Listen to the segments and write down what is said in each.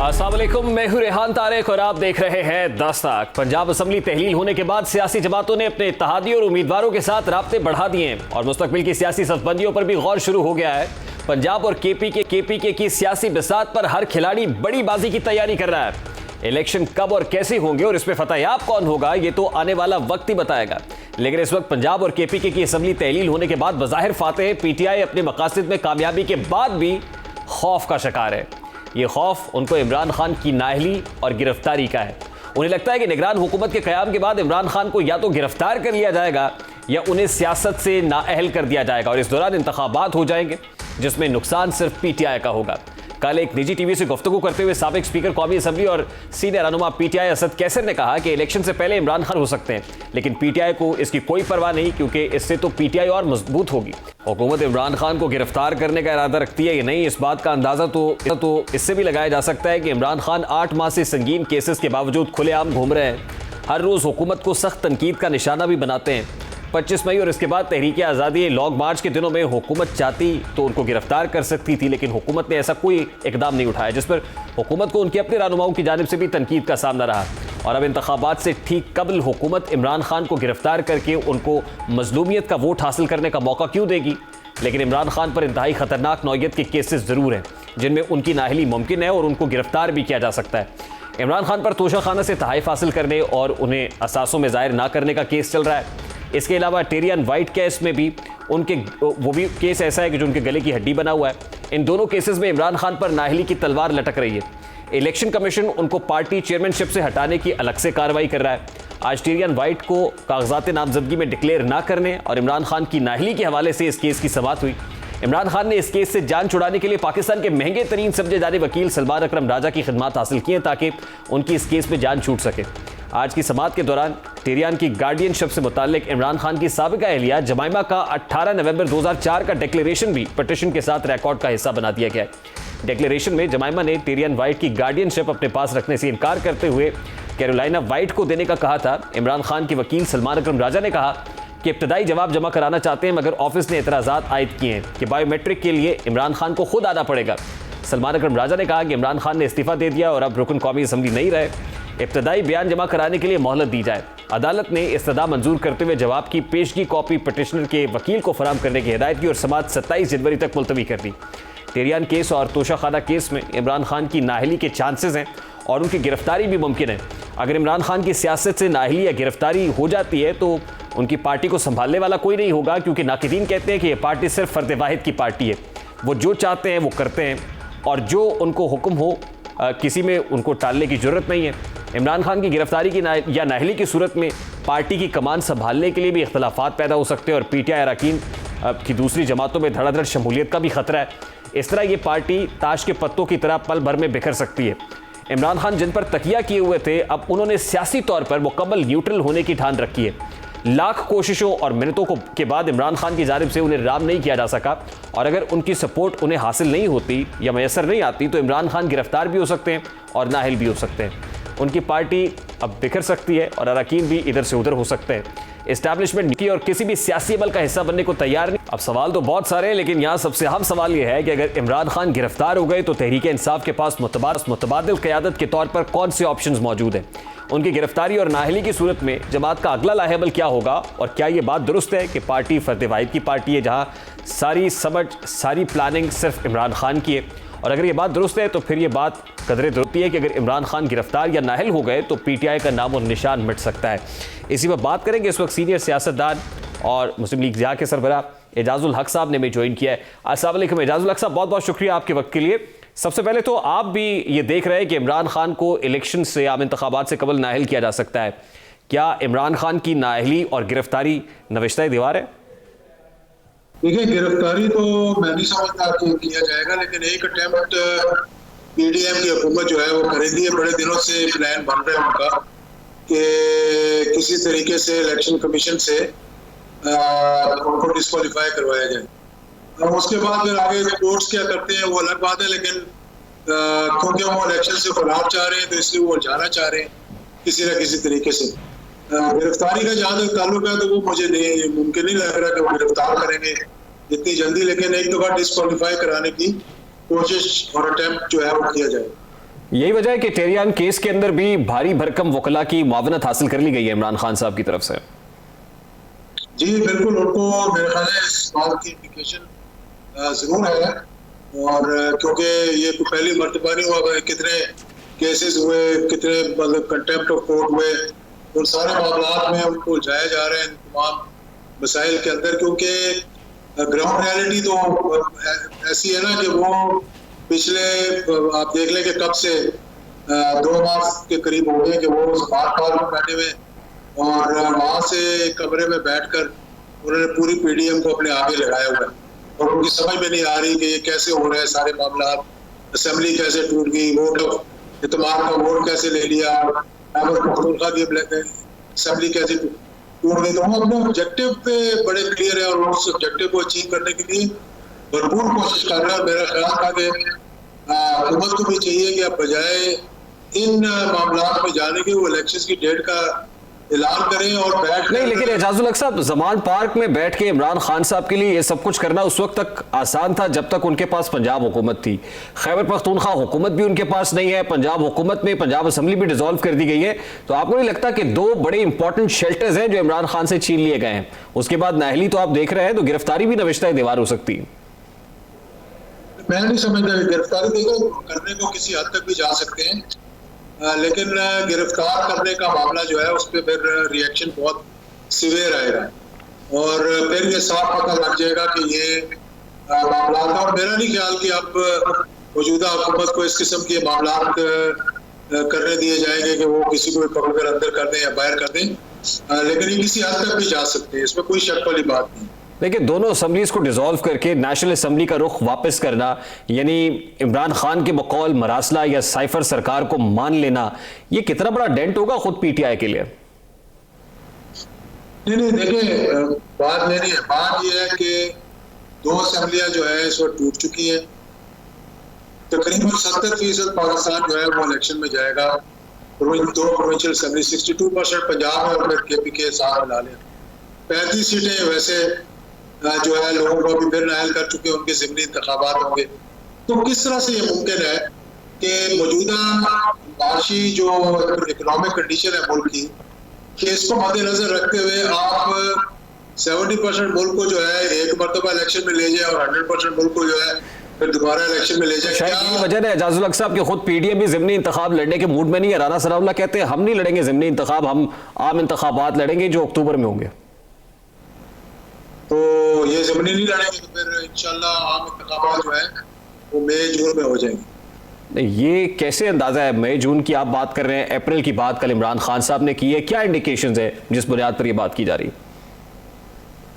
अस्सलाम वालेकुम, मैं हूं रेहान तारिक और आप देख रहे हैं दस्तक। पंजाब असेंबली तहलील होने के बाद सियासी जमातों ने अपने इत्तेहादियों और उम्मीदवारों के साथ राब्ते बढ़ा दिए हैं और मुस्तकबिल की सियासी सफबंदियों पर भी गौर शुरू हो गया है। पंजाब और केपीके की सियासी बिसात पर हर खिलाड़ी बड़ी बाजी की तैयारी कर रहा है। इलेक्शन कब और कैसे होंगे और इसमें फतेहयाब कौन होगा, ये तो आने वाला वक्त ही बताएगा। लेकिन इस वक्त पंजाब और केपीके की असेंबली तहलील होने के बाद बज़ाहिर फातेह पीटीआई अपने मकासद में कामयाबी के बाद भी खौफ का शिकार है। ये खौफ उनको इमरान खान की नाअहली और गिरफ्तारी का है। उन्हें लगता है कि निगरान हुकूमत के क़याम के बाद इमरान खान को या तो गिरफ्तार कर लिया जाएगा या उन्हें सियासत से नाअहल कर दिया जाएगा और इस दौरान इंतखाबात हो जाएंगे जिसमें नुकसान सिर्फ पीटीआई का होगा। कल एक निजी टीवी से गुफ्तगू करते हुए साबिक स्पीकर कौमी असम्बली और सीनियर रहनुमा पीटीआई असद कैसर ने कहा कि इलेक्शन से पहले इमरान खान हो सकते हैं, लेकिन पीटीआई को इसकी कोई परवाह नहीं क्योंकि इससे तो पीटीआई और मजबूत होगी। हुकूमत इमरान खान को गिरफ्तार करने का इरादा रखती है या नहीं, इस बात का अंदाजा तो इससे भी लगाया जा सकता है कि इमरान खान 8 माह से संगीन केसेस के बावजूद खुलेआम घूम रहे हैं। हर रोज़ हुकूमत को सख्त तनकीद का निशाना भी बनाते हैं। 25 मई और इसके बाद तहरीक आज़ादी लॉन्ग मार्च के दिनों में हुकूमत चाहती तो उनको गिरफ्तार कर सकती थी, लेकिन हुकूमत ने ऐसा कोई इकदाम नहीं उठाया, जिस पर हुकूमत को उनके अपने रहनुमाओं की जानिब से भी तनकीद का सामना रहा। और अब इंतखाबात से ठीक कबल हुकूमत इमरान खान को गिरफ्तार करके उनको मजलूमियत का वोट हासिल करने का मौका क्यों देगी। लेकिन इमरान खान पर इंतहाई खतरनाक नौयत के केसेस ज़रूर हैं जिनमें उनकी नाअहली मुमकिन है और उनको गिरफ्तार भी किया जा सकता है। इमरान खान पर तोशाखाना से तहाइफ हासिल करने और उन्हें असासों में ज़ाहिर ना करने का केस चल रहा है। इसके अलावा टेरियन वाइट केस में भी वो भी केस ऐसा है कि जो उनके गले की हड्डी बना हुआ है। इन दोनों केसेस में इमरान खान पर नाअहली की तलवार लटक रही है। इलेक्शन कमीशन उनको पार्टी चेयरमैनशिप से हटाने की अलग से कार्रवाई कर रहा है। आज टेरियन वाइट को कागजात नामजदगी में डिक्लेयर ना करने और इमरान खान की नाअहली के हवाले से इस केस की समाअत हुई। इमरान खान ने इस केस से जान छुड़ाने के लिए पाकिस्तान के महंगे तरीन समझे जाने वकील सलमान अकरम राजा की खिदमत हासिल की हैं ताकि उनकी इस केस में जान छूट सके। आज की समाअत के दौरान टेरियन की गार्डियनशिप से मुताल्लिक इमरान खान की साबिका अहलिया जमाइमा का 18 नवंबर 2004 का डिक्लेरेशन भी पिटीशन के साथ रिकॉर्ड का हिस्सा बना दिया गया है। डिक्लेरेशन में जमाइमा ने टेरियन वाइट की गार्डियनशिप अपने पास रखने से इनकार करते हुए कैरोलिना वाइट को देने का कहा था। इमरान खान के वकील सलमान अकरम राजा ने कहा कि इब्तदाई जवाब जमा कराना चाहते हैं, मगर ऑफिस ने एतराज़ात आयद किए हैं कि बायोमेट्रिक के लिए इमरान खान को खुद आना पड़ेगा। सलमान अकरम राजा ने कहा कि इमरान खान ने इस्तीफ़ा दे दिया और अब रुकन कौमी असम्बली नहीं रहे। इब्तदाई बयान जमा कराने के लिए मोहलत दी जाए। अदालत ने इस्तदा मंजूर करते हुए जवाब की पेशगी कॉपी पटिशनर के वकील को फराहम करने की हिदायत की और समाअत 27 जनवरी तक मुलतवी कर दी। टेरियन केस और तोशाखाना केस में इमरान खान की नाअहली के चांसेस हैं और उनकी गिरफ्तारी भी मुमकिन है। अगर इमरान खान की सियासत से नाअहली या गिरफ्तारी हो जाती है तो उनकी पार्टी को संभालने वाला कोई नहीं होगा, क्योंकि नाक़िदीन कहते हैं कि यह पार्टी सिर्फ फर्द वाहिद की पार्टी है। वो जो चाहते हैं वो करते हैं और जो उनको हुक्म हो किसी में उनको टालने की ज़रूरत नहीं है। इमरान खान की गिरफ्तारी की या नाअहली की सूरत में पार्टी की कमान संभालने के लिए भी इख्तलाफात पैदा हो सकते हैं और पीटीआई अरकान की दूसरी जमातों में धड़ाधड़ शमूलियत का भी खतरा है। इस तरह ये पार्टी ताश के पत्तों की तरह पल भर में बिखर सकती है। इमरान खान जिन पर तकिया किए हुए थे, अब उन्होंने सियासी तौर पर मुकम्मल न्यूट्रल होने की ठान रखी है। लाख कोशिशों और मिन्नतों के बाद इमरान खान की जानिब से उन्हें राम नहीं किया जा सका और अगर उनकी सपोर्ट उन्हें हासिल नहीं होती या मैसर नहीं आती तो इमरान खान गिरफ्तार भी हो सकते हैं और नाअहल भी हो सकते हैं। उनकी पार्टी अब बिखर सकती है और अरकान भी इधर से उधर हो सकते हैं। इस्टेब्लिशमेंट की और किसी भी सियासी अमल का हिस्सा बनने को तैयार नहीं। अब सवाल तो बहुत सारे हैं, लेकिन यहाँ सबसे अहम सवाल यह है कि अगर इमरान खान गिरफ्तार हो गए तो तहरीक इंसाफ के पास मुतबादिल क़यादत के तौर पर कौन से ऑप्शंस मौजूद हैं। उनकी गिरफ्तारी और नाअहली की सूरत में जमात का अगला लाहेबल क्या होगा और क्या ये बात दुरुस्त है कि पार्टी फर्द वाहिद की पार्टी है जहाँ सारी समझ सारी प्लानिंग सिर्फ इमरान खान की है। और अगर ये बात दुरुस्त है तो फिर ये बात कदरे दुरुस्ती है कि अगर इमरान खान गिरफ्तार या नाअहल हो गए तो पीटीआई का नाम और निशान मिट सकता है। इसी पर बात करेंगे इस वक्त सीनियर सियासतदान और मुस्लिम लीग ज़िया के सरबराह एजाजुल हक साहब ने हमें ज्वाइन किया है। अस्सलाम वालेकुम एजाजुल हक साहब, बहुत बहुत शुक्रिया आपके वक्त के लिए। सबसे पहले तो आप भी ये देख रहे हैं कि इमरान खान को इलेक्शन से आम इंतखाबात से कबल नाअहल किया जा सकता है। क्या इमरान खान की नाअहली और गिरफ्तारी नविश्ता दीवार है? देखिए, गिरफ्तारी तो मैं नहीं समझता कि किया जाएगा, लेकिन एक अटेम्प्ट पीडीएम की हुकूमत जो है वो करेगी। बड़े दिनों से प्लान बन रहा है उनका कि किसी तरीके से इलेक्शन कमीशन से उनको डिस्क्वालीफाई करवाया जाए। और उसके बाद फिर आगे कोर्ट्स क्या करते हैं वो अलग बात है, लेकिन क्योंकि वो इलेक्शन से खिलाफ चाह रहे हैं तो इसलिए वो जाना चाह रहे हैं किसी न किसी तरीके से। गिरफ्तारी का जहाँ तक ताल्लुक है तो वो मुझे नहीं मुमकिन नहीं लग रहा कि वो गिरफ्तार करेंगे इतनी जल्दी, लेकिन एक दफा डिस्क्वालीफाई कराने की कोशिश और अटेम्प्ट जो है वो किया जाए। यही वजह है कि टेहरियान केस के अंदर भी भारी भरकम वकला की मुआवनत हासिल कर ली गई है इमरान खान साहब की तरफ से। जी बिल्कुल, उनको मेरे ख्याल है इस बात की इंडिकेशन जरूर है, और क्योंकि ये कोई पहली मर्तबा नहीं हुआ, कितने केसेस हुए, कितने मतलब कंटेम्प्ट ऑफ कोर्ट हुए, उन सारे मामला में उनको उलझाया जा रहा है इन तमाम मसाइल के अंदर, क्योंकि ग्राउंड रियलिटी तो ऐसी है ना कि वो पिछले आप देख लें कि कब से 2 माह के करीब हो गए कि वो स्मार्ट पार्क में बैठे हुए, और वहाँ से कमरे में बैठकर उन्होंने पूरी पीडीएम को अपने आगे लगाया हुआ है, और उनकी समझ में नहीं आ रही कि ये कैसे हो रहे हैं सारे मामला। असेंबली कैसे टूट गई, वोट ऑफ इत्तेमाद का वोट कैसे ले लिया, पख्तूनख्वा की असेंबली कैसे टूट गई। तो वो अपने ऑब्जेक्टिव पे बड़े क्लियर है, और उस ऑब्जेक्टिव को अचीव करने के लिए भरपूर कोशिश कर रहे हैं। मेरा ख्याल था कि हुकूमत को भी चाहिए कि अब बजाय इन मामला में जाने के वो इलेक्शन की डेट का ऐलान करें और बैठ नहीं, लेकिन एजाजुल हक साहब, जमान पार्क में बैठ के इमरान खान साहब के लिए ये सब कुछ करना उस वक्त तक आसान था जब तक उनके पास पंजाब हुकूमत थी। खैबर पख्तूनख्वा हुकूमत भी उनके पास नहीं है, पंजाब हुकूमत में पंजाब असेंबली भी डिसॉल्व कर दी गई है। तो आपको नहीं लगता कि 2 बड़े इंपॉर्टेंट शेल्टर्स हैं जो इमरान खान से छीन लिए गए हैं, उसके बाद नाहली तो आप देख रहे हैं, तो गिरफ्तारी भी नविश्ता दीवार हो सकती है? मैं नहीं समझता गिरफ्तारी देखो करने को किसी हद तक भी जा सकते हैं, लेकिन गिरफ्तार करने का मामला जो है उस पर फिर रिएक्शन बहुत सीवियर आएगा, और फिर ये साफ पता लग जाएगा कि ये मामला था। और मेरा नहीं ख्याल कि अब मौजूदा हुकूमत को इस किस्म के मामला करने दिए जाएंगे कि वो किसी को भी पकड़कर अंदर कर दें या बाहर कर दें, लेकिन ये किसी हद तक भी जा सकते हैं, इसमें कोई शक वाली बात नहीं। लेकिन दोनों असेंबलीज को डिसॉल्व करके नेशनल असेंबली का रुख वापस करना, यानी इमरान खान के बकौल मरासला या साइफर सरकार को मान लेना, ये कितना बड़ा डेंट होगा खुद पीटीआई के लिए? नहीं देखिए, बात नहीं है, बात यह है कि 2 असेंबलियां जो है इस वक्त टूट चुकी है। तकरीबन 70% पाकिस्तान जो है वो इलेक्शन में जाएगा। 2 प्रोविंशियल असेंबली 62% पंजाब है, और फिर केपीके साथ मिला लें 35 सीटें वैसे जो है लोगों को अभी फिर नायल कर चुके हैं, उनके ज़िमनी इंतखाबात होंगे। तो किस तरह से ये मुमकिन है कि मौजूदा माशी जो इकोनॉमिक कंडीशन है मुल्क की, कि इसको मद्देनजर रखते हुए आप 70% मुल्क को जो है एक मरतबा इलेक्शन में ले जाए और 100% मुल्क को जो है फिर दोबारा इलेक्शन में ले जाए? शायद ये वजह है एजाजुल हक साहब कि खुद पीडीएम भी ज़िमनी इंतखाब लड़ने के मूड में नहीं है। राना सनाउल्लाह कहते हैं हम नहीं लड़ेंगे ज़िमनी इंतखाब, हम आम इंतखाबात लड़ेंगे जो अक्टूबर में होंगे। तो ये ज़िमनी नहीं लड़ेंगे तो फिर इंशाल्लाह आम इंतखाबात जो है वो मई जून में हो जाएंगे। ये कैसे अंदाजा है? मई जून की आप बात कर रहे हैं, अप्रैल की बात कल इमरान खान साहब ने की है, क्या इंडिकेशंस है जिस बुनियाद पर ये बात की जा रही है?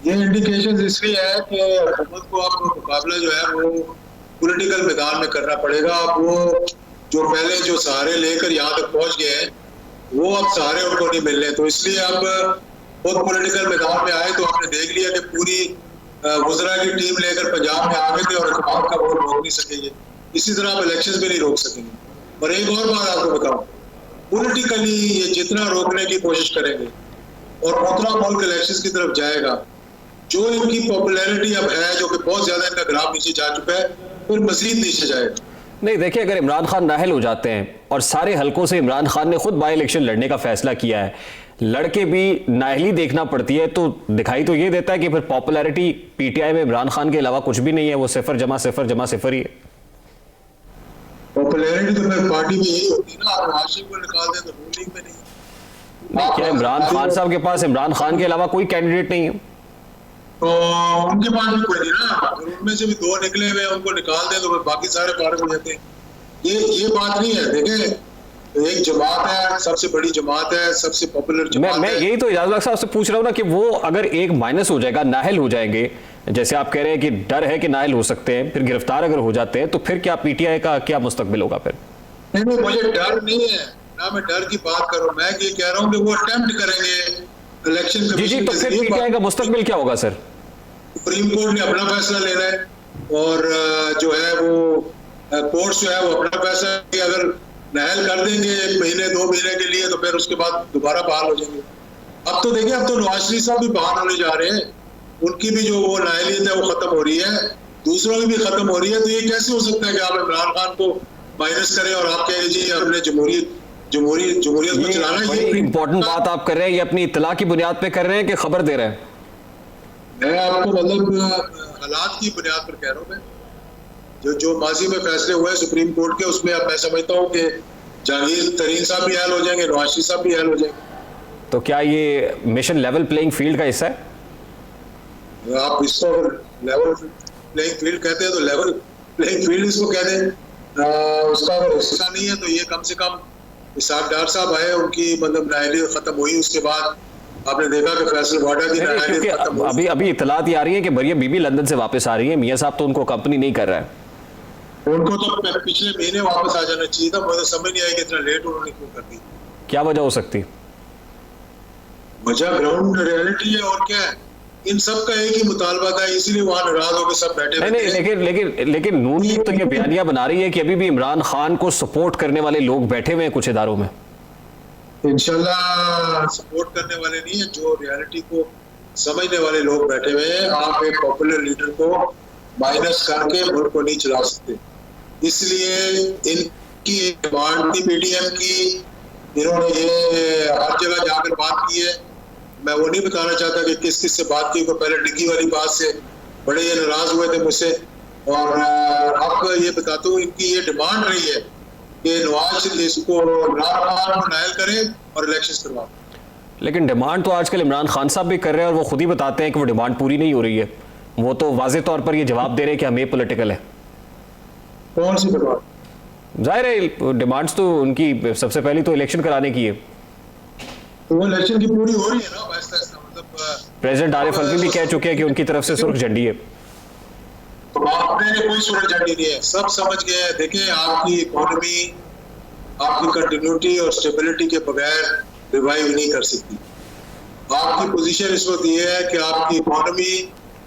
ये इंडिकेशंस इसलिए है कि हुकूमत को अब मुकाबला जो है वो पॉलिटिकल मैदान में करना पड़ेगा। अब वो जो पहले जो सहारे लेकर यहाँ तक पहुंच गए हैं वो अब सहारे उनको नहीं मिल रहे, तो इसलिए अब बहुत पॉलिटिकल मैदान में आए। तो आपने देख लिया कि पूरी वज़रा की टीम लेकर पंजाब में आ गए थे और हुकूमत का वोट रोक नहीं सकेंगे, इसी तरह आप इलेक्शन भी नहीं रोक सकेंगे। और एक और बात आपको बताऊं, पॉलिटिकली ये जितना रोकने की कोशिश करेंगे और उतना मुल्क इलेक्शन की तरफ जाएगा, जो इनकी पॉपुलैरिटी अब है जो कि बहुत ज्यादा इनका ग्राफ नीचे जा चुका है, फिर मजीद नीचे जाएगा। नहीं देखिए, अगर इमरान खान नाहल हो जाते हैं और सारे हलकों से इमरान खान ने खुद बाई इलेक्शन लड़ने का फैसला किया है, लड़के भी नाहली देखना पड़ती है, तो दिखाई तो ये देता है कि फिर पॉपुलैरिटी पीटीआई में इमरान खान के अलावा कुछ भी नहीं है, वो 0 जमा 0 जमा 0 ही है। पॉपुलैरिटी तो फिर पार्टी में यही होती है ना, आप हाशिम को निकाल दें तो रूलिंग में नहीं। क्या इमरान खान साहब के पास इमरान खान के अलावा कोई कैंडिडेट नहीं है? तो उनके पास भी कोई नहीं ना, उनमें से भी 2 निकले हुए उनको निकाल दें तो फिर बाकी सारे फारिग हो जाते हैं। ये बात नहीं है। देखें, एक जमात है, सबसे बड़ी जमात है, सबसे पॉपुलर जमात मैं यही तो इजाजुल हक साहब से पूछ रहा हूँ ना कि वो अगर एक माइनस हो जाएगा, नाहल हो जाएंगे, जैसे आप कह रहे हैं कि डर है कि नाहल हो सकते हैं, फिर गिरफ्तार अगर हो जाते हैं, तो फिर क्या पीटीआई का क्या मुस्तकबिल होगा फिर? नहीं, मुझे डर नहीं है ना, मैं डर की बात करूँ, मैं ये कह रहा हूँ कि वो अटेम्प्ट करेंगे इलेक्शन जी, तो फिर पीटीआई का मुस्तकबिल क्या होगा सर? सुप्रीम कोर्ट ने अपना फैसला लेना है, और जो है वो कोर्ट जो है वो अपना फैसला, अगर नाहल कर देंगे 1 महीने 2 महीने के लिए, तो फिर उसके बाद दोबारा बहाल हो जाएंगे। अब तो देखिए, अब तो नवाज शरीफ साहब भी बहाल होने जा रहे हैं, उनकी भी जो वो नाहलियत है वो खत्म हो रही है, दूसरों की भी खत्म हो रही है। तो ये कैसे हो सकता है कि आप इमरान खान को माइनस करें और आप कहें जी हमने जमहूरियत को चलाना। ये इंपॉर्टेंट बात आप कर रहे हैं, ये अपनी इत्तला की बुनियाद पे कर रहे हैं कि खबर दे रहे हैं? मैं आपको मतलब हालात की बुनियाद पर कह रहा हूँ। मैं जो माजी में फैसले हुए सुप्रीम कोर्ट के, उसमें अब मैं समझता हूँ कि जहांगीर तरीन साहब भी हल हो जाएंगे, नवाज शरीफ साहब भी हल हो जाएंगे। तो क्या ये मिशन लेवल प्लेइंग फील्ड का हिस्सा है? आप इसको लेवल प्लेइंग फील्ड कहते हैं तो लेवल प्लेइंग फील्ड इसको कह दें। उसका अगर हिस्सा नहीं है तो ये कम से कम इसाक डार साहब आए, उनकी मतलब नाअहलियत खत्म हुई, उसके बाद आपने देखा कि फैसल वाडा की नाअहलियत खत्म हुई। अभी इत्तलात आ रही है कि मरियम बीबी लंदन से वापस आ रही है, मियां साहब तो उनको कंपनी नहीं कर रहा है। उनको तो पिछले महीने वापस आ जाना चाहिए था, मुझे समझ नहीं आई कि इतना लेट उन्होंने क्यों कर दी। क्या वजह हो सकती? वजह ग्राउंड रियलिटी है और क्या है, इन सब का एक ही मुतालबा था, इसीलिए वहां नाराज होकर सब बैठे हुए नहीं, लेकिन नून लीग तो ये बयानिया बना रही है कि अभी भी इमरान खान को सपोर्ट करने वाले लोग बैठे हुए हैं कुछ इदारों में। इंशाल्लाह सपोर्ट करने वाले नहीं है, जो रियलिटी को समझने वाले लोग बैठे हुए हैं। आप एक पॉपुलर लीडर को माइनस करके मुल्क को नहीं चला सकते, इसलिए इनकी डिमांड थी पीडीएम की, इन्होंने ये हर जगह जाकर बात की है। मैं वो नहीं बताना चाहता कि किस किस से बात की, को पहले डिग्गी वाली बात से बड़े ये नाराज हुए थे मुझसे, और अब ये बताता हूँ इनकी ये डिमांड रही है कि नवाज शरीफ को नायल करें और इलेक्शन करवाएं। लेकिन डिमांड तो आजकल इमरान खान साहब भी कर रहे हैं और वो खुद ही बताते हैं कि वो डिमांड पूरी नहीं हो रही है। वो तो वाजे तौर पर ये जवाब दे रहे हैं कि हम ये पॉलिटिकल है। कौन सी डिमांड? जाहिर है डिमांड्स तो उनकी सबसे पहली तो इलेक्शन कराने की है, तो वो इलेक्शन की पूरी हो रही है ना आहिस्ता आहिस्ता। मतलब प्रेसिडेंट आरिफ अलवी भी कह चुके हैं कि उनकी तरफ से सुर्ख झंडी है। तो आपने कोई सुर्ख झंडी नहीं है, सब समझ गए हैं। देखें, आपकी इकोनॉमी आपकी कंटिन्यूटी और स्टेबिलिटी के बगैर रिवाइव नहीं कर सकती। आपकी पोजीशन इस वक्त ये है कि आपकी इकोनॉमी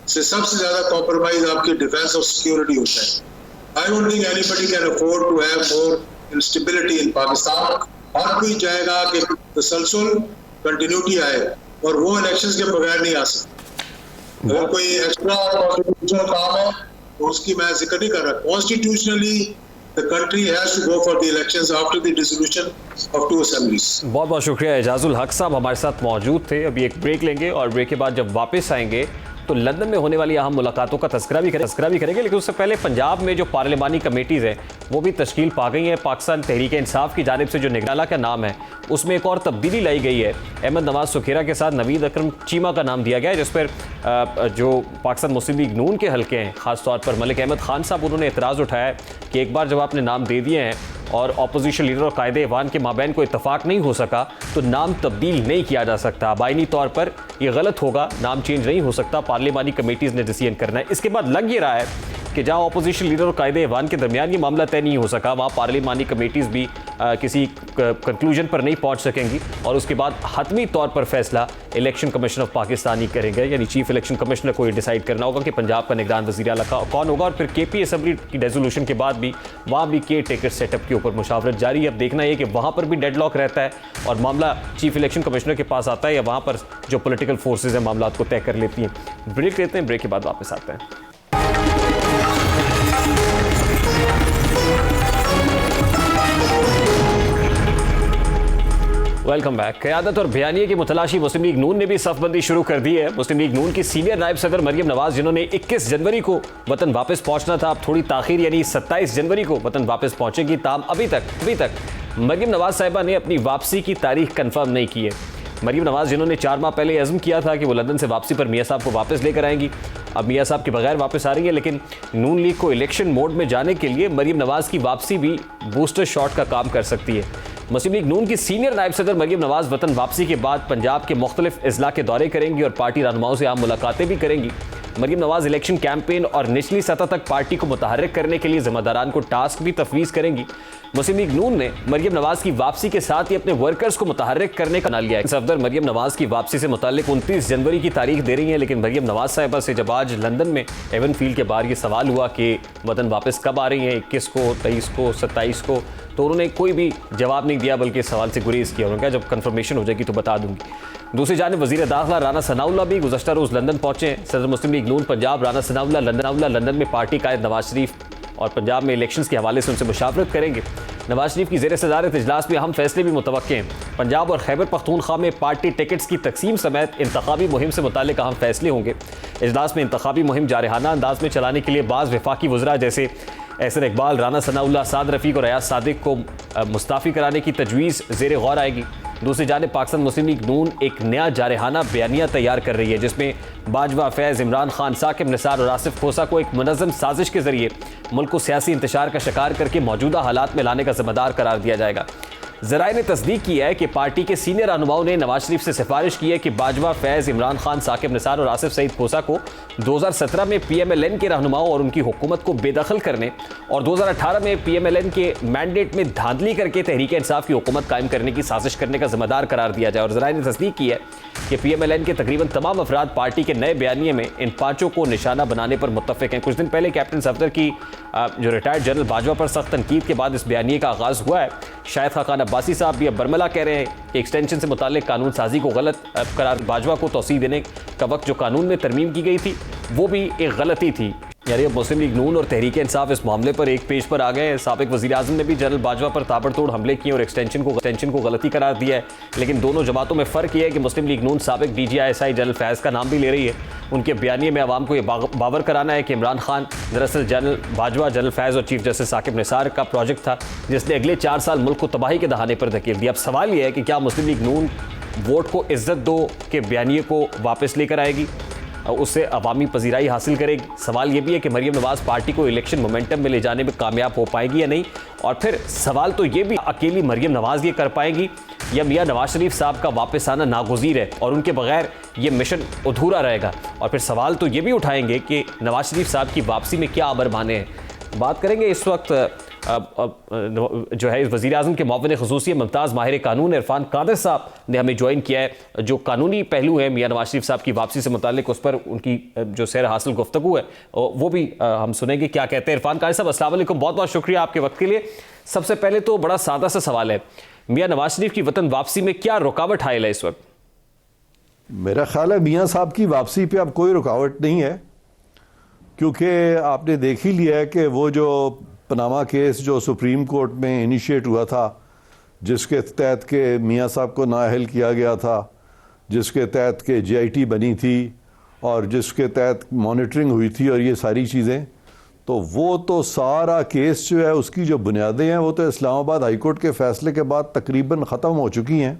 से सबसे ज्यादा कॉम्प्रोमाइज आपकी डिफेंस और सिक्योरिटी होता है। I don't think anybody can afford to have more instability in Pakistan. हर कोई चाहेगा कि तसलसल कंटिन्यूटी आए और वो इलेक्शंस के बगैर नहीं आ सकती। अगर कोई एक्स्ट्रा कॉन्स्टिट्यूशनल काम है तो उसकी मैं जिक्र नहीं कर रहा। Constitutionally the country has to go for the elections after the dissolution of two assemblies। बहुत बहुत शुक्रिया। एजाजुल हक साहब हमारे साथ मौजूद थे। अभी एक ब्रेक लेंगे और ब्रेक के बाद जब वापस आएंगे तो लंदन में होने वाली अहम मुलाकातों का तस्करा भी करेंगे, लेकिन उससे पहले पंजाब में जो पार्लिमानी कमेटीज़ हैं वो भी तश्कील पा गई हैं। पाकिस्तान तहरीक इंसाफ की जानिब से जो निगराला का नाम है उसमें एक और तब्दीली लाई गई है। अहमद नवाज सुखेरा के साथ नवीद अकरम चीमा का नाम दिया गया है, जिस पर जो पाकिस्तान मुस्लिम लीग नून के हल्के हैं, ख़ासतौर पर मलिक अहमद खान साहब, उन्होंने एतराज़ उठाया है कि एक बार जब आपने नाम दे दिए हैं और अपोजिशन लीडर और कायदे ईवान के माबैन को इत्तफाक नहीं हो सका तो नाम तब्दील नहीं किया जा सकता। बाइनी तौर पर यह गलत होगा, नाम चेंज नहीं हो सकता, पार्लिमानी कमेटीज़ ने डिसीजन करना है। इसके बाद लग ये रहा है कि जहाँ अपोजिशन लीडर और कायदे ईवान के दरमियान ये मामला तय नहीं हो सका, वहाँ पार्लिमानी कमेटीज़ भी किसी कंक्लूजन पर नहीं पहुँच सकेंगी और उसके बाद हतमी तौर पर फैसला इलेक्शन कमीशन ऑफ पाकिस्तान ही करेंगे, यानी चीफ इलेक्शन कमिश्नर को ये डिसाइड करना होगा कि पंजाब का निगरान वज़ीर आला कौन होगा। और फिर KP असम्बली की रेजोल्यूशन के बाद भी वहाँ भी केयर टेकर सेटअप के ऊपर मुशावरत जारी है। अब देखना है कि वहाँ पर भी डेडलॉक रहता है और मामला चीफ इलेक्शन कमिश्नर के पास आता है या वहाँ पर जो पॉलिटिकल फोर्सेज हैं मामला को तय कर लेती हैं। ब्रेक लेते हैं, ब्रेक के बाद वापस आते हैं। Welcome back. क़यादत और बयानिए की मुतलाशी मुस्लिम लीग नून ने भी सफबंदी शुरू कर दी है। मुस्लिम लीग नून की सीनियर नायब सदर मरियम नवाज, जिन्होंने 21 जनवरी को वतन वापस पहुंचना था, अब थोड़ी ताखीर यानी 27 जनवरी को वतन वापस पहुंचेगी। ताम अभी तक मरियम नवाज साहिबा ने अपनी वापसी की तारीख कंफर्म नहीं की है। मरियम नवाज, जिन्होंने 4 माह पहले अज़्म किया था कि वो लंदन से वापसी पर मियाँ साहब को वापस लेकर आएंगी, अब मियाँ साहब के बगैर वापस आ रही है। लेकिन नून लीग को इलेक्शन मोड में जाने के लिए मरियम नवाज की वापसी भी बूस्टर शॉट का काम कर सकती है। मुस्लिम लीग नून की सीनियर नायब सदर मरियम नवाज वतन वापसी के बाद पंजाब के मुख्तलिफ अजला के दौरे करेंगी और पार्टी रहनुमाओं से आम मुलाकातें भी करेंगी। मरियम नवाज इलेक्शन कैंपेन और निचली सतह तक पार्टी को मुतहर्रिक करने के लिए जिम्मेदारान को टास्क भी तफवीज़ करेंगी। मुस्लिम लीग नून ने मरियम नवाज की वापसी के साथ ही अपने वर्कर्स को मुतहर्रिक करने का बना लिया है। सफदर मरियम नवाज की वापसी से मुताल्लिक 29 जनवरी की तारीख दे रही है, लेकिन मरियम नवाज साहिबा से जब आज लंदन में एवन फील्ड के बाहर ये सवाल हुआ कि वतन वापस कब आ रही हैं, 21 को, 23 को, 27 को, तो उन्होंने कोई भी जवाब नहीं दिया, बल्कि इस सवाल से गुरेज किया। उन्होंने कहा जब कंफर्मेशन हो जाएगी तो बता दूंगी। दूसरी जानिब वज़ीर दाखिला राना सनाउल्लाह भी गुज़श्ता रोज़ लंदन पहुंचे। सदर मुस्लिम लीग नून पंजाब राना सनाउल्लाह लंदन में पार्टी कायद नवाज शरीफ और पंजाब में इलेक्शंस के हवाले से उनसे मुशावरत करेंगे। नवाज शरीफ की ज़ेर सदारत इजलास में अहम फैसले भी मुतवक्के हैं। पंजाब और खैबर पख्तूनख्वा में पार्टी टिकट्स की तकसीम समेत इंतखाबी मुहिम से मुताल्लिक अहम फैसले होंगे। इजलास में इंतखाबी मुहिम जारहाना अंदाज में चलाने के लिए बाज़ वफाकी वज़रा जैसे एहसन इकबाल, राना सनाउल्लाह, साद रफ़ीक और अयाज सादिक को मुस्ताफ़ी कराने की तजवीज़ ज़ेर गौर आएगी। दूसरी जानिब पाकिस्तान मुस्लिम लीग नून एक नया जारहाना बयानिया तैयार कर रही है, जिसमें बाजवा, फैज़, इमरान खान, साकिब निसार और आसिफ खोसा को एक मुनज़्ज़म साजिश के ज़रिए मुल्क को सियासी इंतशार का शिकार करके मौजूदा हालात में लाने का ज़िम्मेदार करार दिया जाएगा। ज़राए ने तस्दीक की है कि पार्टी के सीनियर रहनुमाओं ने नवाज शरीफ से सिफारिश की है कि बाजवा, फैज़, इमरान खान, साकिब निसार और आसिफ सईद खोसा को 2017 में PMLN के रहनुमाओं और उनकी हुकूमत को बेदखल करने और 2018 में PMLN के मैंडेट में धांधली करके तहरीक इंसाफ की हुकूमत कायम करने की साजिश करने का जिम्मेदार करार दिया जाए। और ज़राए ने तस्दीक की है कि PMLN के तकरीबन तमाम अफराद पार्टी के नए बयानिए में इन पाँचों को निशाना बनाने पर मुत्तफ़िक हैं। कुछ दिन पहले कैप्टन सफदर की जो रिटायर्ड जनरल बाजवा पर सख्त तनकीद के बाद इस बयानिए का आगाज़ हुआ है। शाहिद खान अब्बासी साहब भी अब बरमला कह रहे हैं कि एक्सटेंशन से मुताल्लिक कानून साजी को गलत करार, बाजवा को तौसीह देने का वक्त जो कानून में तरमीम की गई थी वो भी एक गलती थी। यानी अब मुस्लिम लीग नून और तहरीक इंसाफ इस मामले पर एक पेज पर आ गए हैं। साबिक वज़ीर आज़म ने भी जनरल बाजवा पर ताबड़तोड़ हमले किए और एक्सटेंशन को गलती करार दिया है। लेकिन दोनों जमातों में फ़र्क यह है कि मुस्लिम लीग नून साबिक DGISI जनरल फैज़ का नाम भी ले रही है। उनके बयानिए में आवाम को यह बावर कराना है कि इमरान खान दरअसल जनरल बाजवा, जनरल फैज़ और चीफ जस्टिस साकिब निसार का प्रोजेक्ट था, जिसने अगले 4 साल मुल्क को तबाही के दहाने पर धकेल दिया। अब सवाल यह है कि क्या मुस्लिम लीग नून वोट को इज्जत दो के बयानिए को वापस लेकर आएगी, उससे अवामी पजीराई हासिल करेगी। सवाल यह भी है कि मरीम नवाज़ पार्टी को इलेक्शन मोमेंटम में ले जाने में कामयाब हो पाएगी या नहीं। और फिर सवाल तो ये भी अकेली मरीम नवाज़ ये कर पाएगी या मियां नवाज शरीफ साहब का वापस आना नागुज़ीर है और उनके बगैर ये मिशन अधूरा रहेगा। और फिर सवाल तो ये भी उठाएंगे कि नवाज शरीफ साहब की वापसी में क्या अमर माने हैं। बात करेंगे इस वक्त जो है वज़ीर आज़म के मुआविन ख़ुसूसी मुमताज़ माहिर कानून इरफान कादिर साहब ने हमें ज्वाइन किया है। जो कानूनी पहलू है मियां नवाज शरीफ साहब की वापसी से मुताल्लिक, उस पर उनकी जो सैर हासिल गुफ्तगू है वो भी हम सुनेंगे क्या कहते हैं। इरफान कादिर साहब अस्सलाम वालेकुम, बहुत बहुत शुक्रिया आपके वक्त के लिए। सबसे पहले तो बड़ा सादा सा सवाल है, मियां नवाज शरीफ की वतन वापसी में क्या रुकावट हायल है इस वक्त? मेरा ख्याल है मियां साहब की वापसी पे अब कोई रुकावट नहीं है, क्योंकि आपने देख ही लिया है कि वो जो पनामा केस जो सुप्रीम कोर्ट में इनिशिएट हुआ था, जिसके तहत के मियां साहब को नाअहल किया गया था, जिसके तहत के JIT बनी थी और जिसके तहत मॉनिटरिंग हुई थी और ये सारी चीज़ें, तो वो तो सारा केस जो है उसकी जो बुनियादें हैं वो तो इस्लामाबाद हाई कोर्ट के फ़ैसले के बाद तकरीबन ख़त्म हो चुकी हैं।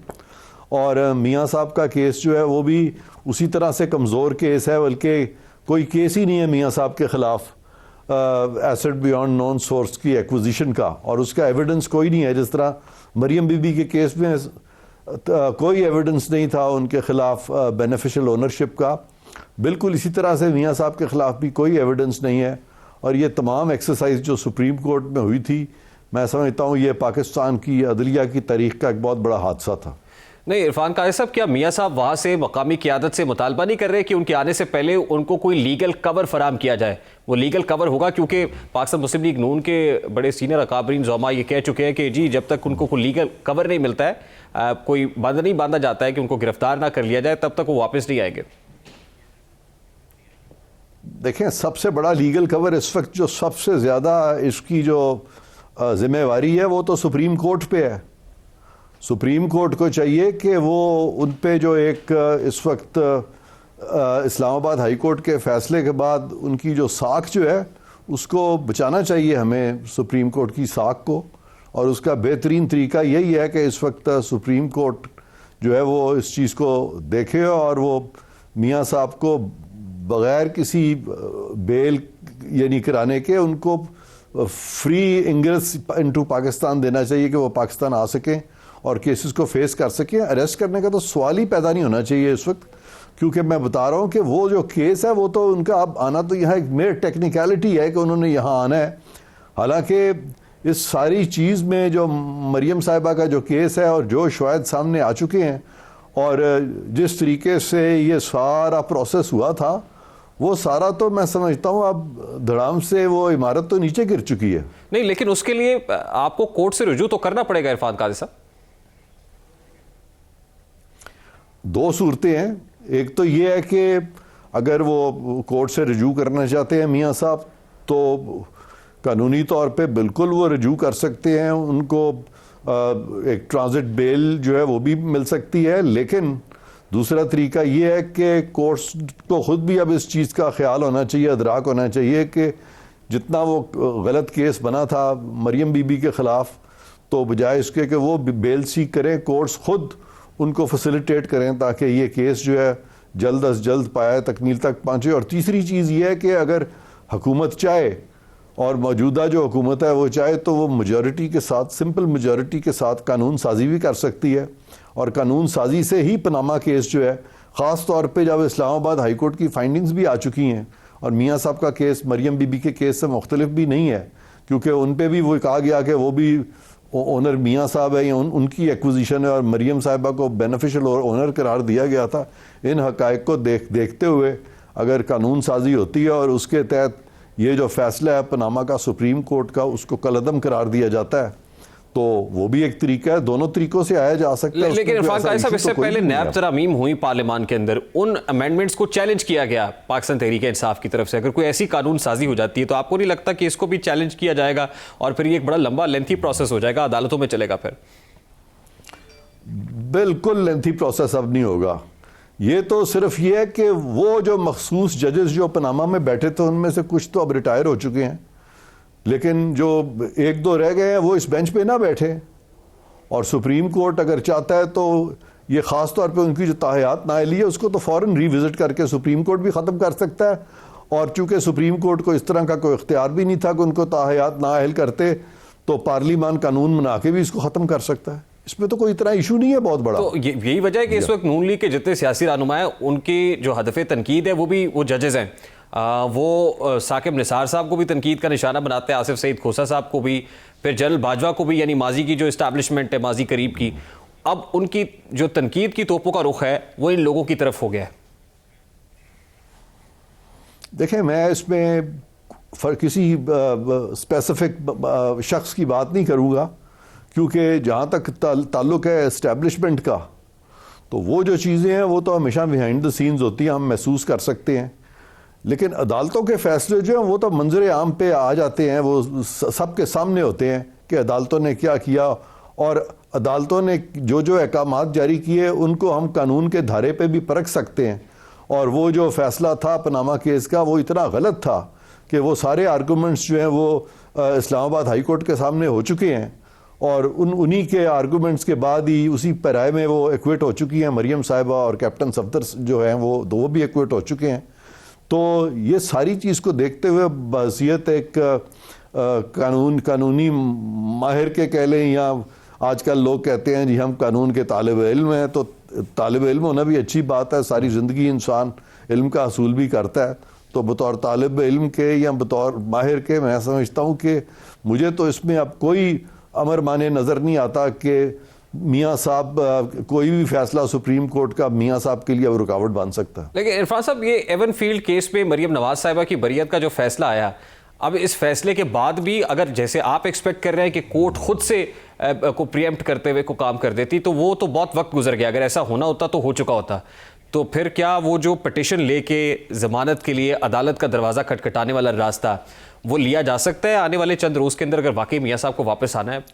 और मियां साहब का केस जो है वो भी उसी तरह से कमज़ोर केस है, बल्कि कोई केस ही नहीं है मियां साहब के ख़िलाफ़ एसेट बियॉन्ड नॉन सोर्स की एक्विजिशन का, और उसका एविडेंस कोई नहीं है। जिस तरह मरियम बीबी के केस में कोई एविडेंस नहीं था उनके ख़िलाफ़ बेनिफिशियल ओनरशिप का, बिल्कुल इसी तरह से मियां साहब के ख़िलाफ़ भी कोई एविडेंस नहीं है। और ये तमाम एक्सरसाइज जो सुप्रीम कोर्ट में हुई थी, मैं समझता हूँ ये पाकिस्तान की अदलिया की तारीख़ का एक बहुत बड़ा हादसा था। नहीं इरफान कादिर साहब, क्या मियां साहब वहाँ से मकामी क़यादत से मुतालबा नहीं कर रहे कि उनके आने से पहले उनको कोई लीगल कवर फराम किया जाए? वो लीगल कवर होगा क्योंकि पाकिस्तान मुस्लिम लीग नून के बड़े सीनियर अकाबरीन ज़ौमा ये कह चुके हैं कि जी जब तक उनको कोई लीगल कवर नहीं मिलता है, कोई बंद नहीं बांधा जाता है कि उनको गिरफ्तार ना कर लिया जाए, तब तक वो वापस नहीं आएंगे। देखें, सबसे बड़ा लीगल कवर इस वक्त जो सबसे ज़्यादा इसकी जो जिम्मेवारी है वो तो सुप्रीम कोर्ट पे है। सुप्रीम कोर्ट को चाहिए कि वो उन पे जो एक इस वक्त इस्लामाबाद हाई कोर्ट के फ़ैसले के बाद उनकी जो साख जो है उसको बचाना चाहिए हमें, सुप्रीम कोर्ट की साख को। और उसका बेहतरीन तरीका यही है कि इस वक्त सुप्रीम कोर्ट जो है वो इस चीज़ को देखे और वो मियां साहब को बग़ैर किसी बेल यानी कराने के उनको फ्री इंग्रेस इनटू पाकिस्तान देना चाहिए कि वो पाकिस्तान आ सकें और केसेस को फेस कर सकें। अरेस्ट करने का तो सवाल ही पैदा नहीं होना चाहिए इस वक्त, क्योंकि मैं बता रहा हूँ कि वो जो केस है वो तो उनका अब आना तो यहाँ एक मेयर टेक्निकलिटी है कि उन्होंने यहाँ आना है। हालांकि इस सारी चीज़ में जो मरियम साहिबा का जो केस है और जो शवाहिद सामने आ चुके हैं और जिस तरीके से ये सारा प्रोसेस हुआ था, वो सारा तो मैं समझता हूँ अब धड़ाम से वो इमारत तो नीचे गिर चुकी है। नहीं, लेकिन उसके लिए आपको कोर्ट से रुजू तो करना पड़ेगा इरफान कादिर साहब। दो सूरतें हैं, एक तो ये है कि अगर वो कोर्ट से रुजू करना चाहते हैं मियां साहब, तो कानूनी तौर पे बिल्कुल वो रजू कर सकते हैं, उनको एक ट्रांजिट बेल जो है वो भी मिल सकती है। लेकिन दूसरा तरीका ये है कि कोर्ट्स को ख़ुद भी अब इस चीज़ का ख्याल होना चाहिए, अदराक होना चाहिए कि जितना वो गलत केस बना था मरियम बीबी के ख़िलाफ़, तो बजाय इसके कि वो बेल सीख करें, कोर्ट्स ख़ुद उनको फैसिलिटेट करें ताकि ये केस जो है जल्द अज जल्द पाया तकमील तक पहुँचे। और तीसरी चीज़ ये है कि अगर हुकूमत चाहे और मौजूदा जो हुकूमत है वो चाहे तो वो मेजॉरिटी के साथ, सिंपल मेजॉरिटी के साथ कानून साजी भी कर सकती है। और कानून साजी से ही पनामा केस जो है, ख़ास तौर पे जब इस्लामाबाद हाई कोर्ट की फाइंडिंग्स भी आ चुकी हैं और मियाँ साहब का केस मरियम बीबी के केस से मुख्तलिफ भी नहीं है, क्योंकि उन पर भी वो कहा गया कि वो भी ओनर मियाँ साहब है या उनकी एक्विजिशन है और मरियम साहिबा को बेनिफिशियल ओनर करार दिया गया था। इन हक़ाइक़ को देखते हुए अगर कानून साजी होती है और उसके तहत ये जो फैसला है पनामा का सुप्रीम कोर्ट का, उसको कलअदम करार दिया जाता है, तो वो भी एक तरीका है। दोनों तरीकों से आया जा सकता है। लेकिन इरफान काजी साहब, इससे पहले नैब तरामीम हुई पार्लियामान के अंदर, उन अमेंडमेंट्स को चैलेंज किया गया पाकिस्तान तहरीक इंसाफ की तरफ से। अगर कोई ऐसी कानून साजी हो जाती है तो आपको नहीं लगता कि इसको भी चैलेंज किया जाएगा और फिर ये एक बड़ा लंबा लेंथी प्रोसेस हो जाएगा, अदालतों में चलेगा? फिर बिल्कुल लेंथी प्रोसेस अब नहीं होगा। ये तो सिर्फ ये है कि वो जो मखसूस जजेस जो पनामा में बैठे थे उनमें से कुछ तो अब रिटायर हो चुके हैं, लेकिन जो एक दो रह गए हैं वो इस बेंच पे ना बैठे। और सुप्रीम कोर्ट अगर चाहता है तो ये ख़ास तौर पे उनकी जो ताहयात नाअहली है उसको तो फ़ौरन रिविज़िट करके सुप्रीम कोर्ट भी ख़त्म कर सकता है। और चूँकि सुप्रीम कोर्ट को इस तरह का कोई इख्तियार भी नहीं था कि उनको ताहयात नाअहल करते, तो पार्लियामान कानून बना के भी इसको ख़त्म कर सकता है। इसमें तो कोई इतना इशू नहीं है बहुत बड़ा। तो यही वजह है कि इस वक्त नून लीग के जितने सियासी रहनुमा हैं उनकी जो हदफ़े तनकीद है वो जजेस हैं। वो साकिब निसार साहब को भी तनकीद का निशाना बनाते हैं, आसिफ सईद खोसा साहब को भी, फिर जनरल बाजवा को भी, यानी माजी की जो इस्टेब्लिशमेंट है माजी करीब की, अब उनकी जो तनकीद की तोपों का रुख है वो इन लोगों की तरफ हो गया है। देखें, मैं इसमें किसी स्पेसिफिक शख्स की बात नहीं करूँगा, क्योंकि जहाँ तक ताल्लुक़ है इस्टेब्लिशमेंट का, तो वो जो चीज़ें हैं वो तो हमेशा बिहाइंड द सीन्स होती हैं, हम महसूस कर सकते हैं। लेकिन अदालतों के फैसले जो हैं वो तो मंजर आम पे आ जाते हैं, वो सबके सामने होते हैं कि अदालतों ने क्या किया, और अदालतों ने जो जो अहकामात जारी किए उनको हम कानून के धारे पे भी परख सकते हैं। और वो जो फैसला था पनामा केस का वो इतना गलत था कि वो सारे आर्गूमेंट्स जो हैं वो इस्लामाबाद हाई कोर्ट के सामने हो चुके हैं, और उन्हीं के आर्गूमेंट्स के बाद ही उसी पैराए में वो एक्विट हो चुकी हैं मरियम साहिबा, और कैप्टन सफदर जो हैं वो भी एक्विट हो चुके हैं। तो ये सारी चीज़ को देखते हुए बहसीयत एक कानूनी माहिर के कह लें, या आजकल लोग कहते हैं जी हम कानून के तालिब इल्म हैं, तो तालिब इल्म होना भी अच्छी बात है। सारी ज़िंदगी इंसान इल्म का हसूल भी करता है, तो बतौर तालिब इल्म के या बतौर माहिर के मैं समझता हूँ कि मुझे तो इसमें अब कोई अमर माने नज़र नहीं आता कि मियाँ साहब कोई भी फैसला सुप्रीम कोर्ट का मियाँ साहब के लिए अब रुकावट बन सकता है। लेकिन इरफान साहब, ये एवन फील्ड केस पे मरियम नवाज साहिबा की बरियत का जो फैसला आया, अब इस फैसले के बाद भी अगर जैसे आप एक्सपेक्ट कर रहे हैं कि कोर्ट खुद से को प्रीएम्प्ट करते हुए को काम कर देती, तो वो तो बहुत वक्त गुजर गया। अगर ऐसा होना होता तो हो चुका होता। तो फिर क्या वो जो पिटिशन लेके जमानत के लिए अदालत का दरवाज़ा खटखटाने वाला रास्ता वो लिया जा सकता है आने वाले चंद रोज़ के अंदर, अगर वाकई मियाँ साहब को वापस आना है?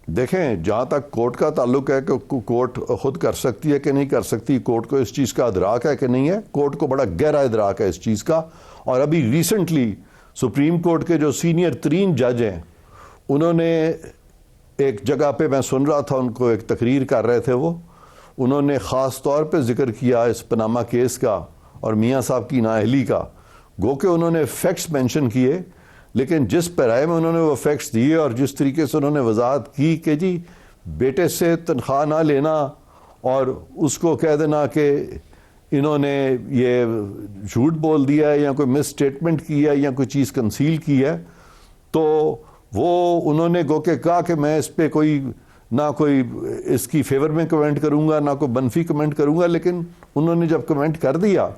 देखें, जहाँ तक कोर्ट का ताल्लुक है कि कोर्ट खुद कर सकती है कि नहीं कर सकती, कोर्ट को इस चीज़ का इदराक है कि नहीं है, कोर्ट को बड़ा गहरा इदराक है इस चीज़ का। और अभी रिसेंटली सुप्रीम कोर्ट के जो सीनियर तरीन जज हैं उन्होंने एक जगह पे, मैं सुन रहा था उनको, एक तकरीर कर रहे थे, वो उन्होंने ख़ास तौर पे जिक्र किया इस पनामा केस का और मियाँ साहब की नाअहली का। गो के उन्होंने फैक्ट्स मेंशन किए, लेकिन जिस पैराए में उन्होंने वो फैक्ट्स दिए और जिस तरीके से उन्होंने वजाहत की कि जी बेटे से तनख्वाह ना लेना और उसको कह देना कि इन्होंने ये झूठ बोल दिया है या कोई मिस स्टेटमेंट की है या कोई चीज़ कंसील की है, तो वो उन्होंने गो के कहा कि मैं इस पर कोई ना कोई इसकी फेवर में कमेंट करूँगा ना कोई मनफी कमेंट करूँगा। लेकिन उन्होंने जब कमेंट कर दिया,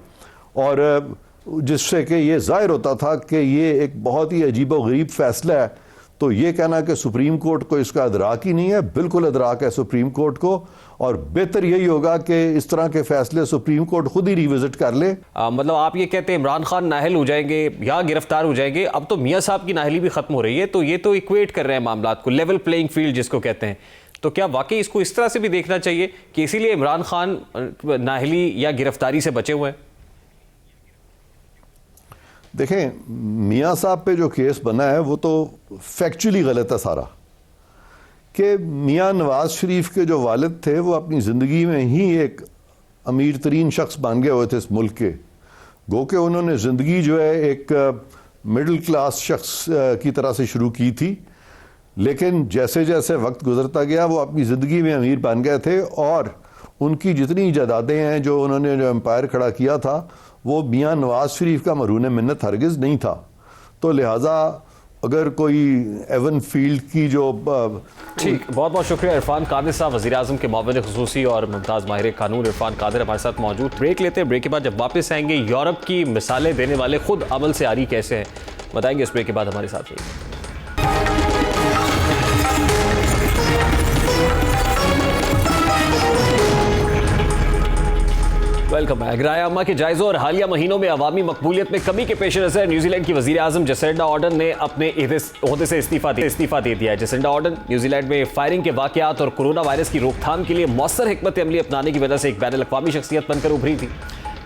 और जिससे कि ये ज़ाहिर होता था कि ये एक बहुत ही अजीब व गरीब फ़ैसला है, तो ये कहना कि सुप्रीम कोर्ट को इसका अदराक ही नहीं है, बिल्कुल अदराक है सुप्रीम कोर्ट को, और बेहतर यही होगा कि इस तरह के फैसले सुप्रीम कोर्ट खुद ही रिविजिट कर ले। मतलब आप ये कहते हैं इमरान खान नाहल हो जाएंगे या गिरफ्तार हो जाएंगे, अब तो मियां साहब की नाहली भी खत्म हो रही है, तो ये तो इक्वेट कर रहे हैं मामलात को, लेवल प्लेइंग फील्ड जिसको कहते हैं। तो क्या वाकई इसको इस तरह से भी देखना चाहिए कि इसीलिए इमरान खान नाहली या गिरफ्तारी से बचे हुए हैं? देखें, मियां साहब पे जो केस बना है वो तो फैक्चुअली गलत है सारा, कि मियां नवाज शरीफ के जो वालिद थे वो अपनी ज़िंदगी में ही एक अमीर तरीन शख्स बन गए हुए थे इस मुल्क के, गो कि उन्होंने ज़िंदगी जो है एक मिडिल क्लास शख्स की तरह से शुरू की थी, लेकिन जैसे जैसे वक्त गुजरता गया वो अपनी ज़िंदगी में अमीर बन गए थे, और उनकी जितनी जायदादें हैं जो उन्होंने जो एम्पायर खड़ा किया था वो मियां नवाज शरीफ का मरून मिन्नत हरगिज़ नहीं था। तो लिहाजा अगर कोई एवन फील्ड की जो ठीक, बहुत बहुत शुक्रिया इरफान कादिर साहब, वज़ीर आज़म के मुआविन ख़ुसूसी और मुमताज़ माहिर कानून इरफान कादिर हमारे साथ मौजूद। ब्रेक लेते हैं, ब्रेक के बाद जब वापस आएंगे यूरोप की मिसालें देने वाले खुद अमल से आरी कैसे हैं बताएंगे, इस ब्रेक के बाद हमारे साथ रहिए। Welcome back. राय-ए-आमा के जायज़ों और हालिया महीनों में अवामी मकबूलियत में कमी के पेश नज़र न्यूजीलैंड की वज़ीर आज़म जसिंडा आर्डर्न ने अपने ओहदे से इस्तीफ़ा दे दिया है। जसिंडा आर्डर्न न्यूजीलैंड में फायरिंग के वाक़यात और कोरोना वायरस की रोकथाम के लिए मौसर हिकमत अमली अपनाने की वजह से एक बैनुल अक़वामी शख्सियत बनकर उभरी थी।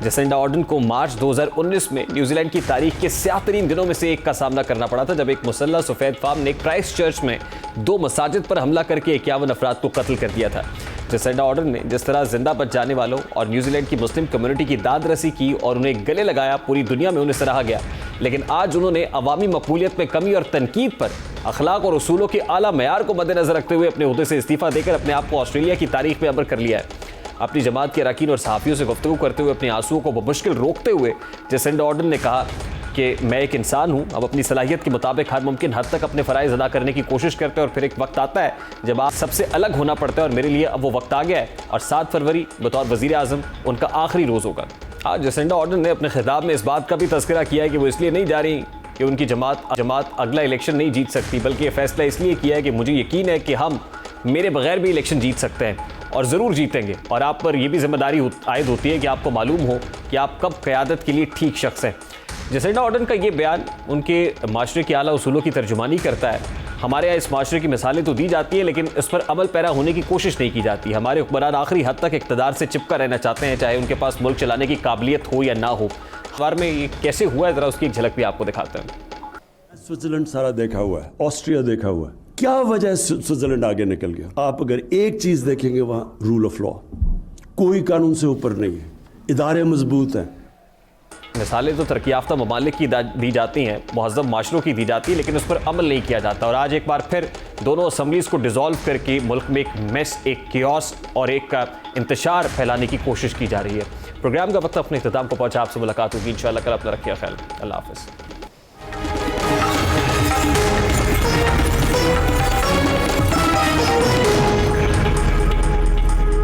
जसिंडा आर्डर्न को मार्च 2019 में न्यूजीलैंड की तारीख के स्याह-तरीन दिनों में से एक का सामना करना पड़ा था, जब एक मुसल्लह सफ़ेद फार्म ने क्राइस्ट चर्च में 2 मसाजिद पर हमला करके 51 अफराद को कत्ल कर दिया था। जसिंडा आर्डर्न ने जिस तरह जिंदा बच जाने वालों और न्यूजीलैंड की मुस्लिम कम्युनिटी की दाद रसी की और उन्हें गले लगाया, पूरी दुनिया में उन्हें सराहा गया। लेकिन आज उन्होंने अवामी मकबूलियत में कमी और तनकीद पर अखलाक और उसूलों के आला मयार को मद्देनजर रखते हुए अपने ओहदे से इस्तीफ़ा देकर अपने आप को ऑस्ट्रेलिया की तारीख में अमर कर लिया है। अपनी जमात के अरकान और सहाफ़ियों से गुफ्तगू करते हुए अपने आंसुओं को बमुश्किल रोकते हुए जसिंडा आर्डर्न ने कहा कि मैं एक इंसान हूँ, अब अपनी सलाहियत के मुताबिक हर मुमकिन हद तक अपने फ़राइज़ अदा करने की कोशिश करते हैं, और फिर एक वक्त आता है जब आप सबसे अलग होना पड़ता है, और मेरे लिए अब वो वक्त आ गया है, और 7 फरवरी बतौर वज़ीर आज़म उनका आखिरी रोज़ होगा। आज जसिंडा आर्डर्न ने अपने खिताब में इस बात का भी तज़किरा किया है कि वो इसलिए नहीं जा रही कि उनकी जमात अगला इलेक्शन नहीं जीत सकती, बल्कि ये फैसला इसलिए किया है कि मुझे यकीन है कि हम मेरे बगैर भी इलेक्शन जीत सकते हैं और ज़रूर जीतेंगे, और आप पर यह भी जिम्मेदारी आयद होती है कि आपको मालूम हो कि आप कब क़यादत के लिए ठीक शख्स हैं। जसिंडा आर्डर्न का ये बयान उनके माशरे के आला उसूलों की तर्जुमानी करता है। हमारे यहाँ इस माशरे की मिसालें तो दी जाती हैं, लेकिन इस पर अमल पैरा होने की कोशिश नहीं की जाती। हमारे हुक्मरान आखिरी हद तक इक़्तिदार से चिपका रहना चाहते हैं, चाहे उनके पास मुल्क चलाने की काबिलियत हो या ना हो। अखबार में ये कैसे हुआ है, ज़रा उसकी एक झलक भी आपको दिखाते हैं। स्विट्ज़रलैंड सारा देखा हुआ है, ऑस्ट्रिया देखा हुआ है, क्या वजह है स्विट्ज़रलैंड आगे निकल गया? आप अगर एक चीज़ देखेंगे वहाँ रूल ऑफ लॉ, कोई कानून से ऊपर नहीं है, इदारे मजबूत हैं। मिसालें तो तरक्की याफ्ता ममालिक की दी जाती हैं, मुहज़्ज़ब माशरों की दी जाती है, लेकिन उस पर अमल नहीं किया जाता। और आज एक बार फिर दोनों असम्बलीज़ को डिज़ोल्व करके मुल्क में एक मेस, एक कियोस और एक इंतशार फैलाने की कोशिश की जा रही है। प्रोग्राम का वक्त अपने इख्तिताम को पहुंचा। आपसे मुलाकात होगी इंशाअल्लाह कल। अपना रखिए ख्याल। अल्लाह हाफ़िज़।